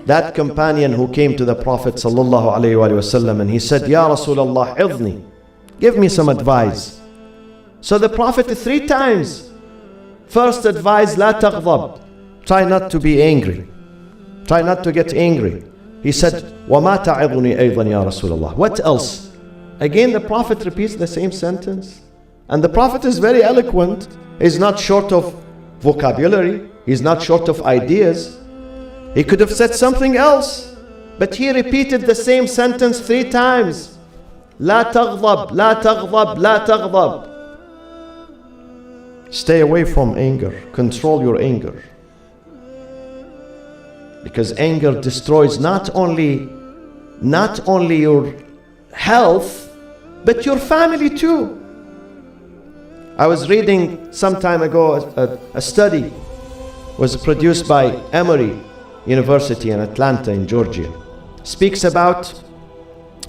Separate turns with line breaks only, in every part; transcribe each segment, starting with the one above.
that companion who came to the Prophet sallallahu alaihi wasallam and he said, Ya Rasulullah, idni, give me some advice. So the Prophet 3 times, first advice, la taghdab, try not to be angry, try not to get angry. He said, وَمَا تَعِظُنِي أَيْضًا يَا رَسُولَ اللَّهِ. What else? Again the Prophet repeats the same sentence. And the Prophet is very eloquent. He's not short of vocabulary. He's not short of ideas. He could have said something else. But he repeated the same sentence 3 times. لا تغضب, لا تغضب, لا تغضب. Stay away from anger. Control your anger. Because anger destroys not only your health, but your family too. I was reading some time ago a study was produced by Emory University in Atlanta in Georgia. Speaks about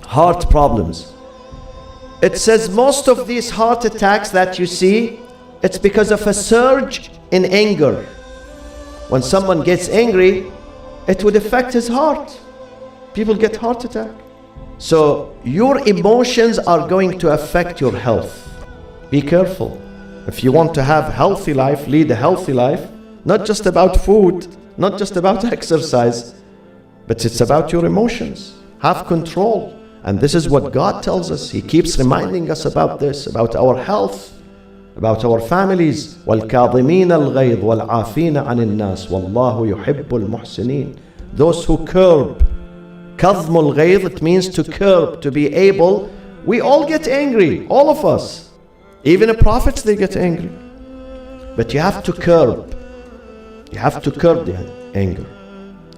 heart problems. It says most of these heart attacks that you see, it's because of a surge in anger. When someone gets angry, it would affect his heart. People get heart attack. So your emotions are going to affect your health. Be careful. If you want to have a healthy life, lead a healthy life, not just about food, not just about exercise, but it's about your emotions. Have control. And this is what God tells us. He keeps reminding us about this, about our health, about our families. وَالْكَاظِمِينَ الْغَيْظِ وَالْعَافِينَ عَنِ النَّاسِ وَاللَّهُ يُحِبُّ الْمُحْسِنِينَ. Those who curb. كَظْمُ الْغَيْظ, it means to curb, to be able. We all get angry, all of us. Even the prophets, they get angry. But you have to curb. You have to curb the anger.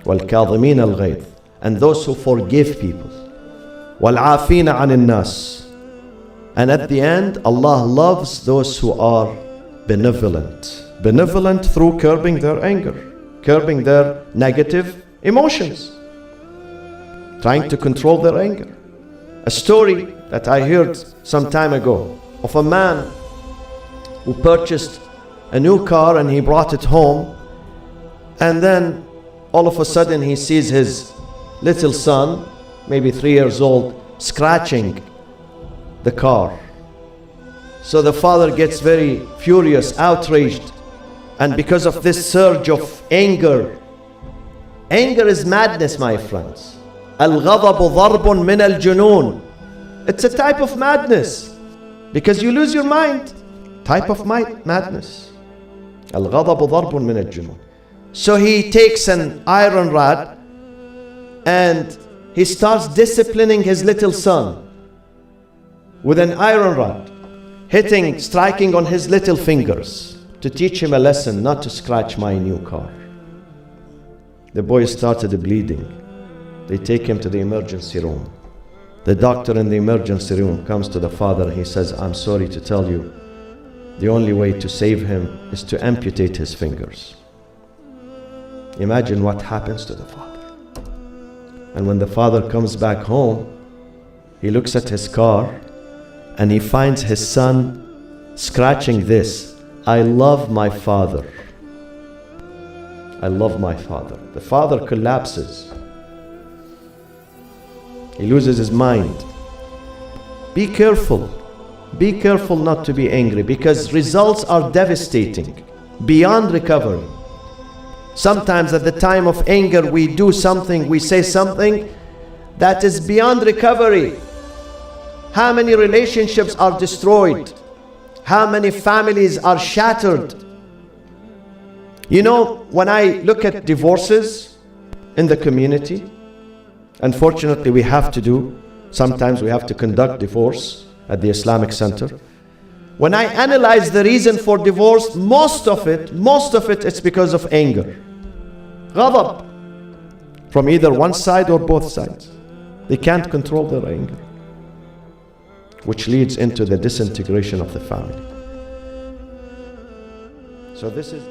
وَالْكَاظِمِينَ الْغَيْظِ. And those who forgive people. وَالْعَافِينَ عَنِ النَّاسِ. And at the end, Allah loves those who are benevolent. Benevolent through curbing their anger, curbing their negative emotions, trying to control their anger. A story that I heard some time ago of a man who purchased a new car and he brought it home, and then all of a sudden he sees his little son, maybe 3 years old, scratching the car. So the father gets very furious, outraged, and because of this surge of anger, anger is madness, my friends. Al-ghadabu dharbun min al-junun. It's a type of madness because you lose your mind. Type of madness. Al-ghadabu dharbun min al-junun. So he takes an iron rod and he starts disciplining his little son with an iron rod, striking on his little fingers to teach him a lesson not to scratch my new car. The boy started bleeding. They take him to the emergency room. The doctor in the emergency room comes to the father. He says, I'm sorry to tell you, the only way to save him is to amputate his fingers. Imagine what happens to the father. And when the father comes back home, he looks at his car and he finds his son scratching this. I love my father. I love my father. The father collapses. He loses his mind. Be careful. Be careful not to be angry because results are devastating, beyond recovery. Sometimes at the time of anger, we do something, we say something that is beyond recovery. How many relationships are destroyed? How many families are shattered? You know, when I look at divorces in the community, unfortunately we have to do, sometimes we have to conduct divorce at the Islamic Center. When I analyze the reason for divorce, most of it, it's because of anger. Ghadab. From either one side or both sides. They can't control their anger, which leads into the disintegration of the family. So this is